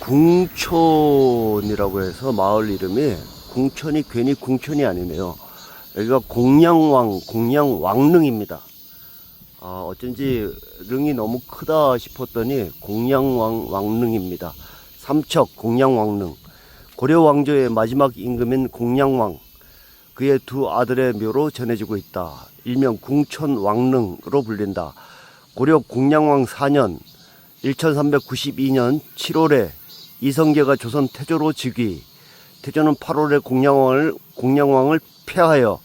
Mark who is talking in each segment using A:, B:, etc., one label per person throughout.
A: 궁촌이라고 해서 마을 이름이 궁촌이 괜히 궁촌이 아니네요. 여기가 공양왕릉입니다. 어쩐지 릉이 너무 크다 싶었더니 공양왕릉입니다. 삼척 공양왕릉. 고려 왕조의 마지막 임금인 공양왕, 그의 두 아들의 묘로 전해지고 있다. 일명 궁촌왕릉으로 불린다. 고려 공양왕 4년 1392년 7월에 이성계가 조선 태조로 즉위. 태조는 8월에 공양왕을 폐하여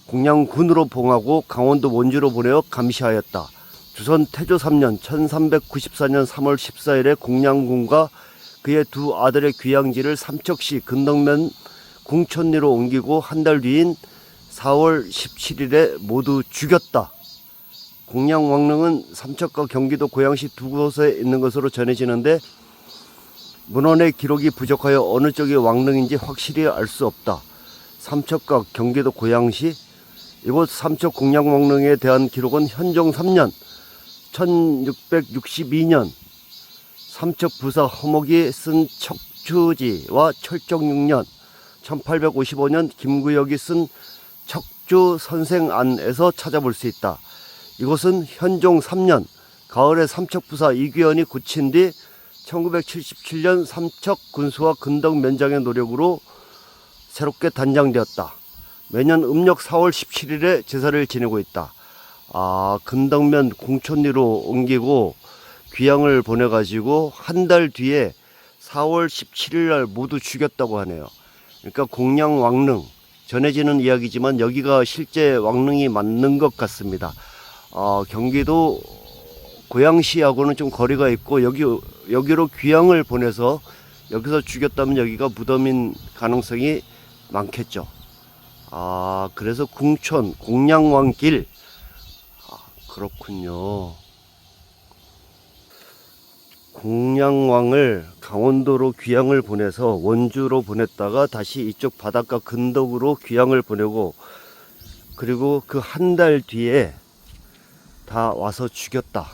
A: 공양군으로 봉하고 강원도 원주로 보내어 감시하였다. 조선 태조 3년 1394년 3월 14일에 공양군과 그의 두 아들의 귀향지를 삼척시 근덕면 궁촌리로 옮기고 한 달 뒤인 4월 17일에 모두 죽였다. 공양왕릉은 삼척과 경기도 고양시 두 곳에 있는 것으로 전해지는데 문헌의 기록이 부족하여 어느 쪽이 왕릉인지 확실히 알 수 없다. 삼척과 경기도 고양시, 이곳 삼척 공양왕릉에 대한 기록은 현종 3년 1662년 삼척 부사 허목이 쓴 척주지와 철종 6년 1855년 김구역이 쓴 척주선생안에서 찾아볼 수 있다. 이곳은 현종 3년 가을에 삼척 부사 이규현이 굳힌 뒤 1977년 삼척 군수와 근덕 면장의 노력으로 새롭게 단장되었다. 매년 음력 4월 17일에 제사를 지내고 있다. 근덕면 궁촌리로 옮기고 귀향을 보내가지고 한 달 뒤에 4월 17일 날 모두 죽였다고 하네요. 그러니까 공양왕릉, 전해지는 이야기지만 여기가 실제 왕릉이 맞는 것 같습니다. 경기도 고양시하고는 좀 거리가 있고 여기로 귀향을 보내서 여기서 죽였다면 여기가 무덤인 가능성이 많겠죠. 그래서 궁촌 공양왕길. 그렇군요. 공양왕을 강원도로 귀향을 보내서 원주로 보냈다가 다시 이쪽 바닷가 근덕으로 귀향을 보내고, 그리고 그 한 달 뒤에 다 와서 죽였다.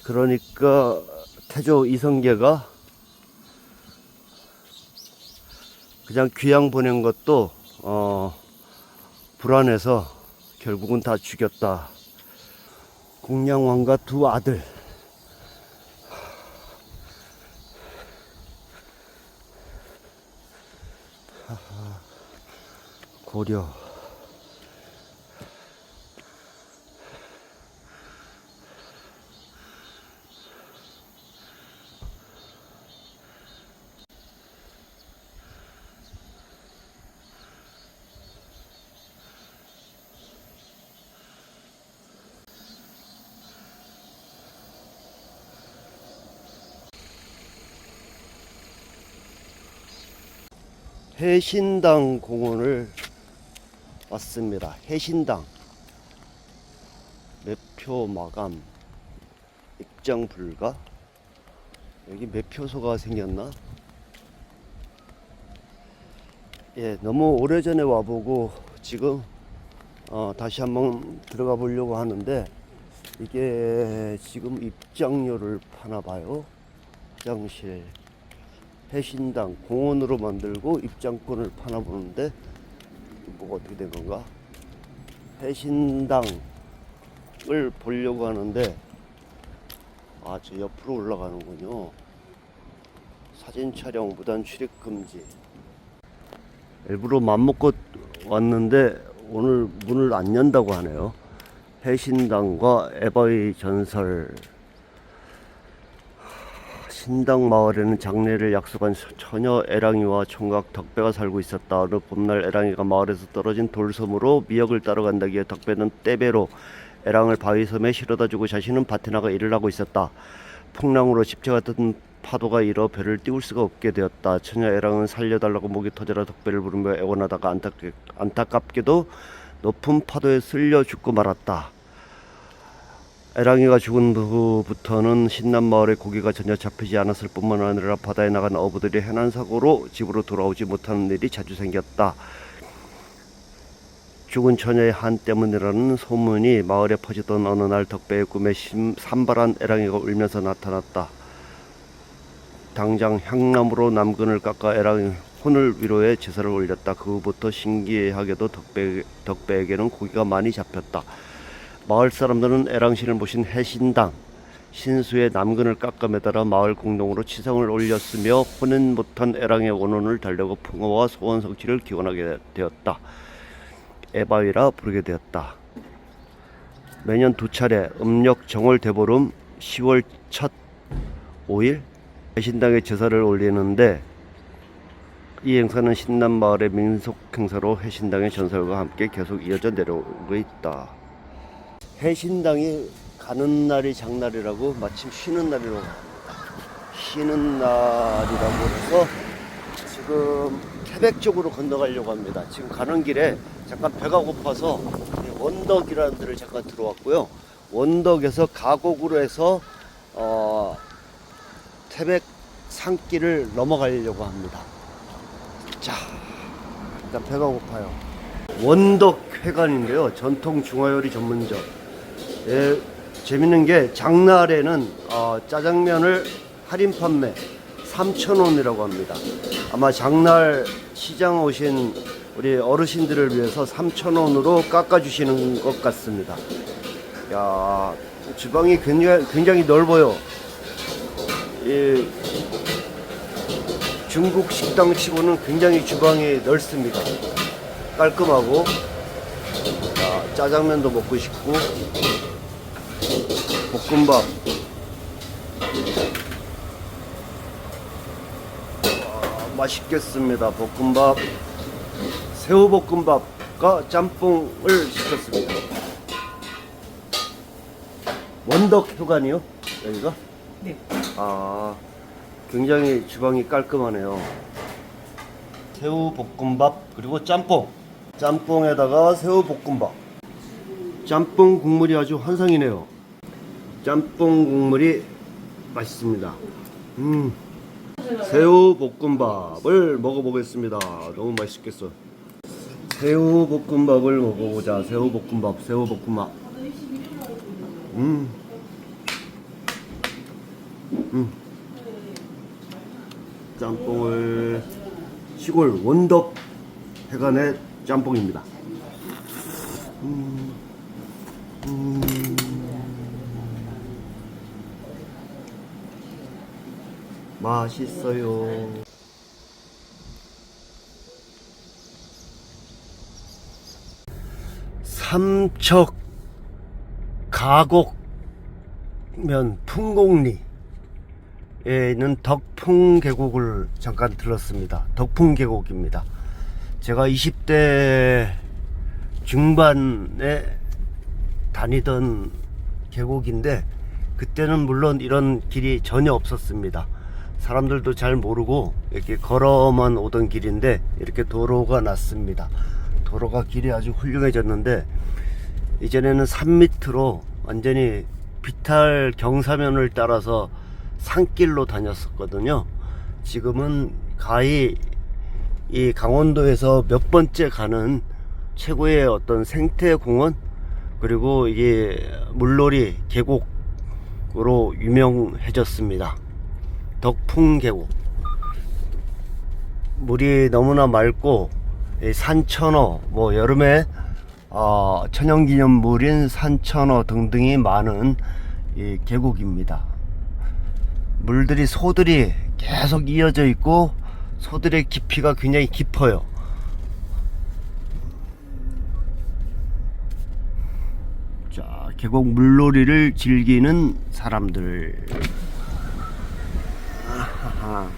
A: 그러니까 태조 이성계가 그냥 귀향 보낸 것도 불안해서 결국은 다 죽였다. 공양왕과 두 아들, 고려. 해신당 공원을 왔습니다. 해신당 매표 마감, 입장 불가. 여기 매표소가 생겼나? 예, 너무 오래전에 와보고 지금 다시 한번 들어가 보려고 하는데, 이게 지금 입장료를 파나 봐요. 화장실, 해신당 공원으로 만들고 입장권을 파나 보는데 뭐가 어떻게 된 건가? 해신당을 보려고 하는데 저 옆으로 올라가는군요. 사진 촬영 무단 출입 금지. 일부러 맘먹고 왔는데 오늘 문을 안 연다고 하네요. 해신당과 에바의 전설. 신당 마을에는 장례를 약속한 처녀 애랑이와 총각 덕배가 살고 있었다. 어느 봄날 애랑이가 마을에서 떨어진 돌섬으로 미역을 따러 간다기에 덕배는 떼배로 애랑을 바위섬에 실어다 주고 자신은 밭에 나가 일을 하고 있었다. 풍랑으로 집채 같은 파도가 일어 배를 띄울 수가 없게 되었다. 처녀 애랑은 살려달라고 목이 터져라 덕배를 부르며 애원하다가 안타깝게도 높은 파도에 쓸려 죽고 말았다. 애랑이가 죽은 후부터는 신남마을의 고기가 전혀 잡히지 않았을 뿐만 아니라 바다에 나간 어부들이 해난사고로 집으로 돌아오지 못하는 일이 자주 생겼다. 죽은 처녀의 한 때문이라는 소문이 마을에 퍼지던 어느 날 덕배의 꿈에 산발한 애랑이가 울면서 나타났다. 당장 향나무로 남근을 깎아 애랑의 혼을 위로해 제사를 올렸다. 그 후부터 신기하게도 덕배에게는 고기가 많이 잡혔다. 마을 사람들은 애랑신을 모신 해신당 신수의 남근을 깎아 매달아 마을 공동으로 치성을 올렸으며 혼인 못한 애랑의 원혼을 달래고 풍어와 소원 성취를 기원하게 되었다. 에바위라 부르게 되었다. 매년 두 차례 음력 정월 대보름 10월 첫 5일 해신당에 제사를 올리는데, 이 행사는 신남마을의 민속 행사로 해신당의 전설과 함께 계속 이어져 내려오고 있다. 해신당이 가는 날이 장날이라고, 마침 쉬는 날이라고 합니다. 쉬는 날이라고 해서 지금 태백 쪽으로 건너가려고 합니다. 지금 가는 길에 잠깐 배가 고파서 원덕이라는 데를 잠깐 들어왔고요. 원덕에서 가곡으로 해서 태백 산길을 넘어가려고 합니다. 자, 일단 배가 고파요. 원덕회관인데요. 전통 중화요리 전문점. 예, 재밌는 게 장날에는 짜장면을 할인 판매 3,000원이라고 합니다. 아마 장날 시장 오신 우리 어르신들을 위해서 3,000원으로 깎아주시는 것 같습니다. 야, 주방이 굉장히 넓어요. 이 중국 식당 치고는 굉장히 주방이 넓습니다. 깔끔하고, 짜장면도 먹고 싶고, 볶음밥, 맛있겠습니다. 볶음밥, 새우볶음밥과 짬뽕을 시켰습니다. 원덕효관이요? 여기가?
B: 네.
A: 굉장히 주방이 깔끔하네요. 새우볶음밥 그리고 짬뽕. 짬뽕에다가 새우볶음밥. 짬뽕 국물이 아주 환상이네요. 짬뽕 국물이 맛있습니다. 새우볶음밥을 먹어보겠습니다. 너무 맛있겠어. 새우볶음밥을 먹어보자. 새우볶음밥. 짬뽕을, 시골 원덕 회관의 짬뽕입니다. 맛있어요. 삼척 가곡면 풍곡리에 있는 덕풍계곡을 잠깐 들렀습니다. 덕풍계곡입니다. 제가 20대 중반에 다니던 계곡인데, 그때는 물론 이런 길이 전혀 없었습니다. 사람들도 잘 모르고 이렇게 걸어만 오던 길인데, 이렇게 도로가 났습니다. 도로가, 길이 아주 훌륭해졌는데, 이전에는 산 밑으로 완전히 비탈 경사면을 따라서 산길로 다녔었거든요. 지금은 가히 이 강원도에서 몇 번째 가는 최고의 어떤 생태공원, 그리고 이게 물놀이 계곡으로 유명해졌습니다. 덕풍계곡. 물이 너무나 맑고, 산천어, 여름에 천연기념물인 산천어 등등이 많은 이 계곡입니다. 물들이, 소들이 계속 이어져 있고, 소들의 깊이가 굉장히 깊어요. 자, 계곡 물놀이를 즐기는 사람들. 아하하.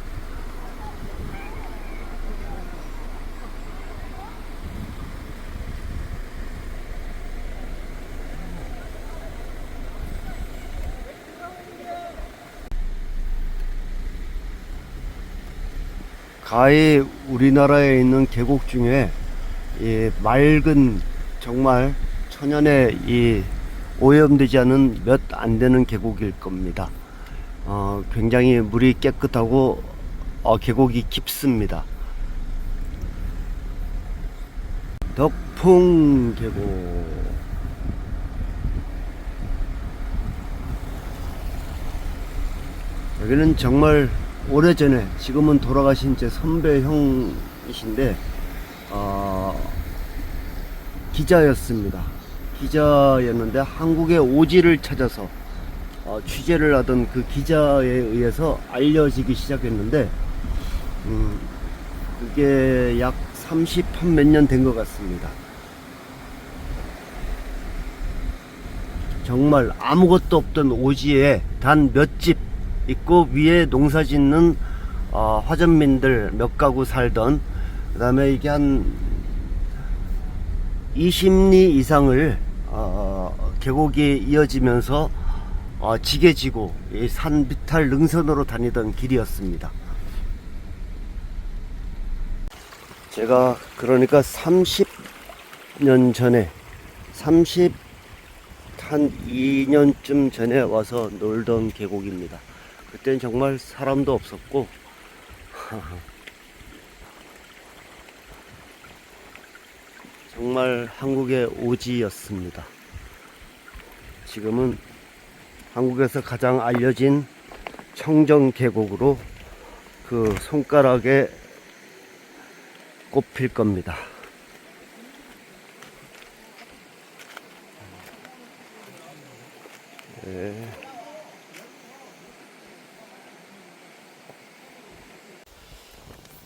A: 가히 우리나라에 있는 계곡 중에 이 맑은, 정말 천연에 이 오염되지 않은 몇 안 되는 계곡일 겁니다. 굉장히 물이 깨끗하고 계곡이 깊습니다. 덕풍계곡. 여기는 정말 오래전에, 지금은 돌아가신 제 선배 형이신데 기자였습니다. 기자였는데 한국의 오지를 찾아서 취재를 하던 그 기자에 의해서 알려지기 시작했는데 그게 약 30한 몇 년 된 것 같습니다. 정말 아무것도 없던 오지에 단 몇 집 있고 위에 농사 짓는 화전민들 몇 가구 살던, 그 다음에 이게 한 20리 이상을 계곡이 이어지면서 지게지고 이 산 비탈 능선으로 다니던 길이었습니다. 제가 그러니까 30년 전에, 한 2년쯤 전에 와서 놀던 계곡입니다. 그때는 정말 사람도 없었고 정말 한국의 오지였습니다. 지금은 한국에서 가장 알려진 청정 계곡으로 그 손가락에 꼽힐 겁니다. 네.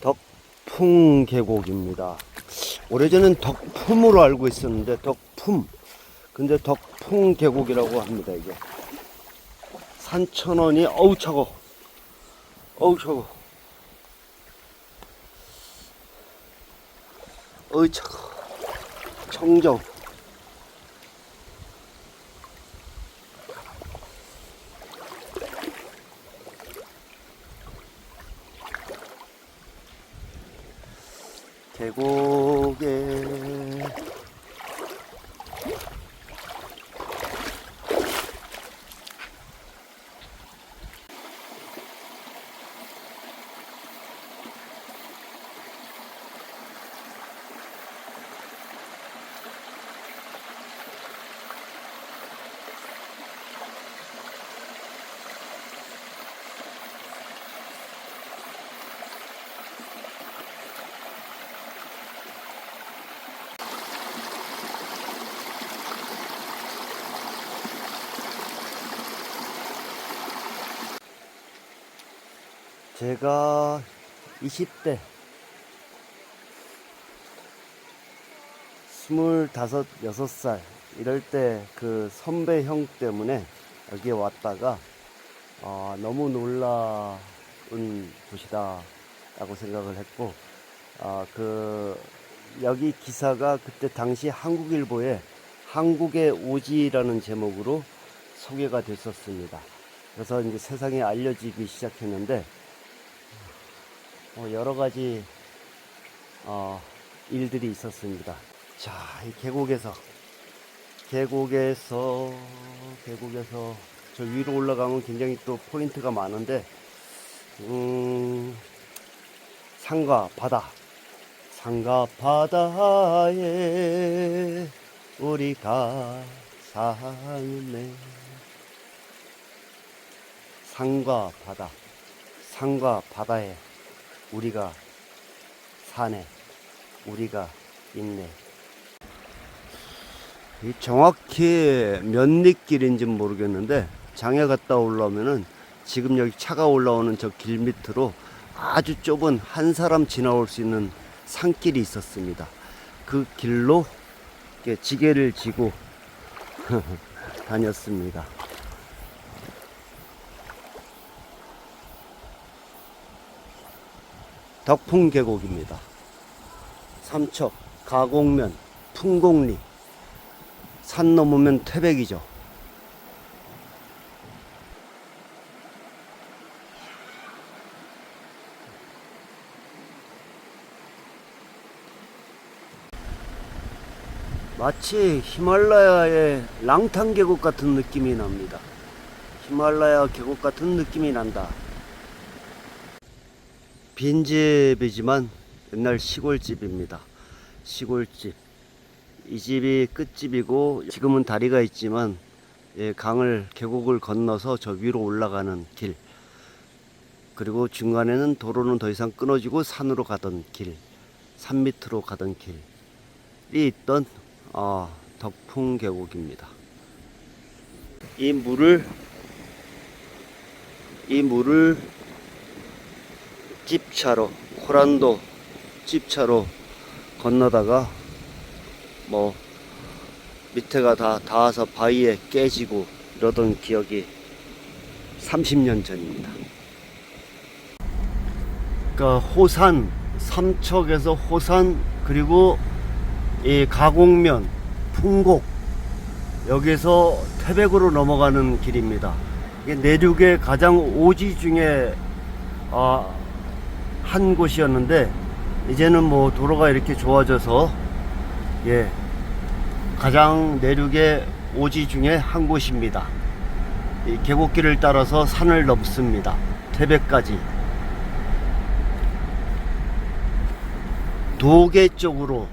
A: 덕풍 계곡입니다. 오래전엔 덕품으로 알고 있었는데 덕품, 근데 덕풍 계곡이라고 합니다. 이게 산천원이 어우 차고, 어우 차고, 어우 차고. 청정. 계곡에 제가 20대 25, 6살 이럴 때 그 선배 형 때문에 여기에 왔다가 너무 놀라운 곳이다 라고 생각을 했고, 여기 기사가 그때 당시 한국일보에 한국의 오지라는 제목으로 소개가 됐었습니다. 그래서 이제 세상에 알려지기 시작했는데 여러 가지 일들이 있었습니다. 자, 이 계곡에서 저 위로 올라가면 굉장히 또 포인트가 많은데 산과 바다에 우리가 사네. 산과 바다에 우리가 사네, 우리가 있네. 이 정확히 몇 리길인지는 모르겠는데 장에 갔다 올라오면은 지금 여기 차가 올라오는 저 길 밑으로 아주 좁은 한 사람 지나올 수 있는 산길이 있었습니다. 그 길로 지게를 지고 다녔습니다. 덕풍 계곡입니다. 삼척, 가곡면, 풍곡리, 산 넘으면 태백이죠. 마치 히말라야의 랑탄 계곡 같은 느낌이 납니다. 히말라야 계곡 같은 느낌이 난다. 빈집이지만 옛날 시골집입니다. 시골집. 이 집이 끝집이고 지금은 다리가 있지만 계곡을 건너서 저 위로 올라가는 길. 그리고 중간에는 도로는 더 이상 끊어지고 산으로 가던 길, 산 밑으로 가던 길이 있던 덕풍 계곡입니다. 이 물을 집차로, 코란도 집차로 건너다가 뭐 밑에가 다 닿아서 바위에 깨지고 이러던 기억이 30년 전입니다. 그러니까 호산, 삼척에서 호산, 그리고 이 가곡면, 풍곡, 여기서 태백으로 넘어가는 길입니다. 이게 내륙의 가장 오지 중에 한 곳이었는데 이제는 뭐 도로가 이렇게 좋아져서 가장 내륙의 오지 중에 한 곳입니다. 이 계곡길을 따라서 산을 넘습니다. 태백까지. 도계 쪽으로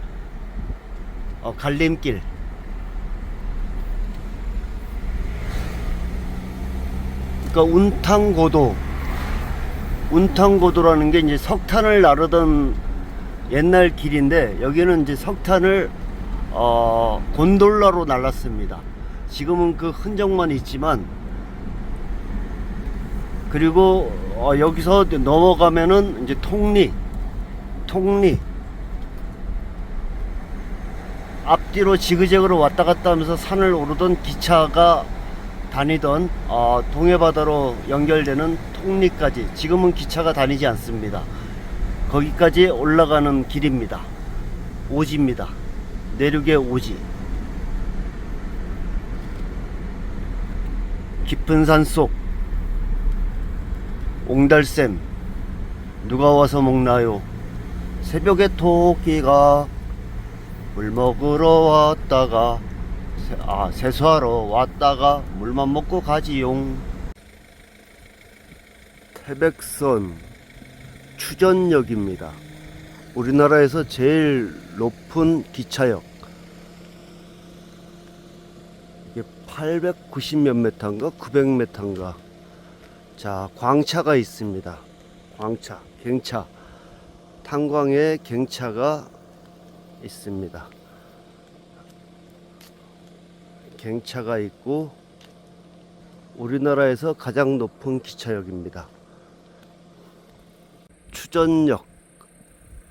A: 갈림길. 그러니까 운탕고도라는 게 이제 석탄을 나르던 옛날 길인데, 여기는 이제 석탄을 곤돌라로 날랐습니다. 지금은 그 흔적만 있지만, 그리고 여기서 넘어가면은 이제 통리 앞뒤로 지그재그로 왔다 갔다 하면서 산을 오르던 기차가 다니던 동해바다로 연결되는 통리까지, 지금은 기차가 다니지 않습니다. 거기까지 올라가는 길입니다. 오지입니다. 내륙의 오지. 깊은 산속 옹달샘, 누가 와서 먹나요? 새벽에 토끼가 물 먹으러 왔다가 세수하러 왔다가 물만 먹고 가지용. 태백선 추전역입니다. 우리나라에서 제일 높은 기차역. 이게 890몇 메타인가 900m인가. 자, 광차가 있습니다. 광차, 갱차, 탄광에 갱차가 있습니다. 갱차가 있고 우리나라에서 가장 높은 기차역입니다. 추전역,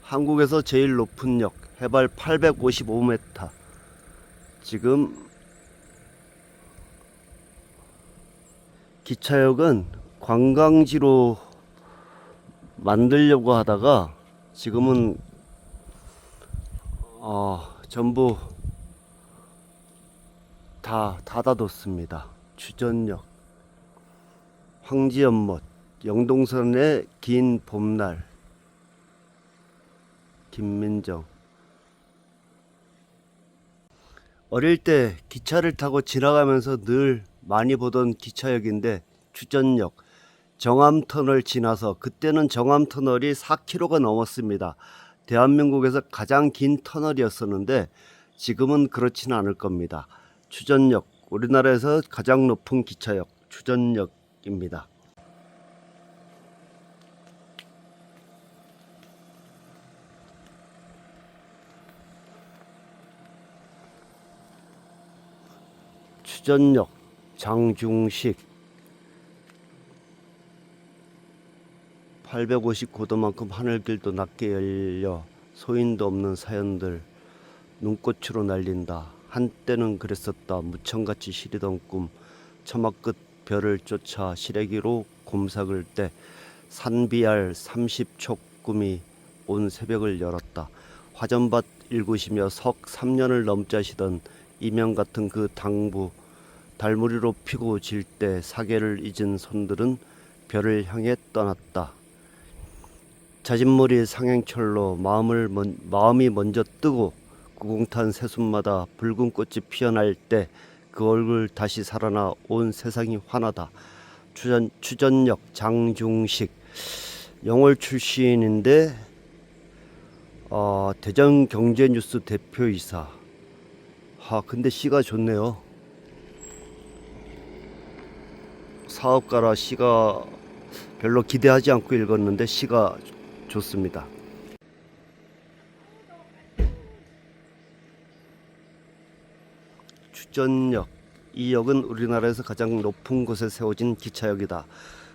A: 한국에서 제일 높은 역, 해발 855m. 지금 기차역은 관광지로 만들려고 하다가 지금은 전부 다 닫아뒀습니다. 추전역, 황지연못, 영동선의 긴 봄날, 김민정. 어릴 때 기차를 타고 지나가면서 늘 많이 보던 기차역인데, 추전역, 정암터널 지나서, 그때는 정암터널이 4km가 넘었습니다. 대한민국에서 가장 긴 터널이었었는데 지금은 그렇지는 않을 겁니다. 추전역, 우리나라에서 가장 높은 기차역 추전역입니다. 추전역, 장중식, 850고도만큼 하늘길도 낮게 열려 소인도 없는 사연들 눈꽃으로 날린다. 한때는 그랬었다. 무청같이 시리던 꿈. 처마 끝 별을 쫓아 시래기로 곰삭을 때 산비알 30촉 꿈이 온 새벽을 열었다. 화전밭 일구시며 석 3년을 넘자시던 이명 같은 그 당부. 달무리로 피고 질 때 사계를 잊은 손들은 별을 향해 떠났다. 자진머리 상행철로 마음이 먼저 뜨고 구공탄 새순마다 붉은 꽃이 피어날 때 그 얼굴 다시 살아나 온 세상이 환하다. 추전역, 장중식, 영월 출신인데 대전경제뉴스 대표이사. 근데 시가 좋네요. 사업가라 시가 별로 기대하지 않고 읽었는데 시가 좋습니다. 추전역. 이 역은 우리나라에서 가장 높은 곳에 세워진 기차역이다.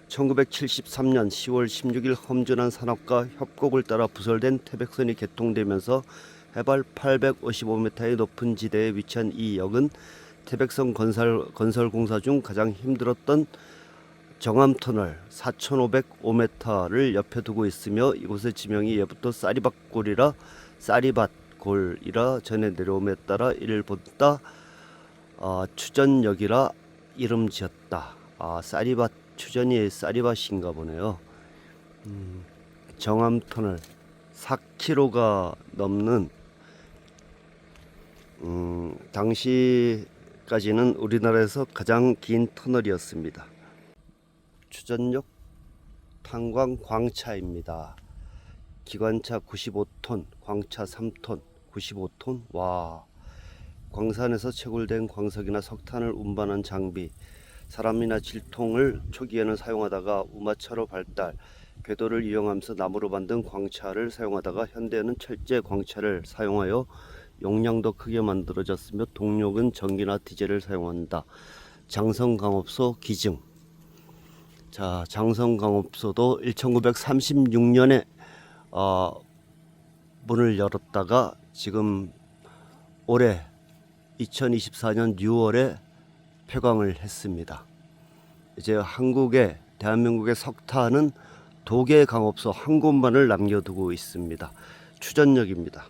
A: 1973년 10월 16일 험준한 산업과 협곡을 따라 부설된 태백선이 개통되면서 해발 855m의 높은 지대에 위치한 이 역은 태백선 건설 공사 중 가장 힘들었던 정암터널 4,505m를 옆에 두고 있으며 이곳의 지명이 예부터 쌀이밭골이라 전해 내려옴에 따라 이를 본따 추전역이라 이름 지었다. 쌀이밭 추전이 쌀이밭인가 보네요. 정암터널 4km가 넘는 당시까지는 우리나라에서 가장 긴 터널이었습니다. 추전역 탄광 광차입니다. 기관차 95톤, 광차 3톤, 95톤. 와, 광산에서 채굴된 광석이나 석탄을 운반한 장비, 사람이나 질통을 초기에는 사용하다가 우마차로 발달, 궤도를 이용하면서 나무로 만든 광차를 사용하다가 현대에는 철제 광차를 사용하여 용량도 크게 만들어졌으며 동력은 전기나 디젤을 사용한다. 장성광업소 기증. 자, 장성광업소도 1936년에 문을 열었다가 지금 올해 2024년 6월에 폐광을 했습니다. 이제 대한민국의 석탄은 도계 광업소 한 곳만을 남겨두고 있습니다. 추전역입니다.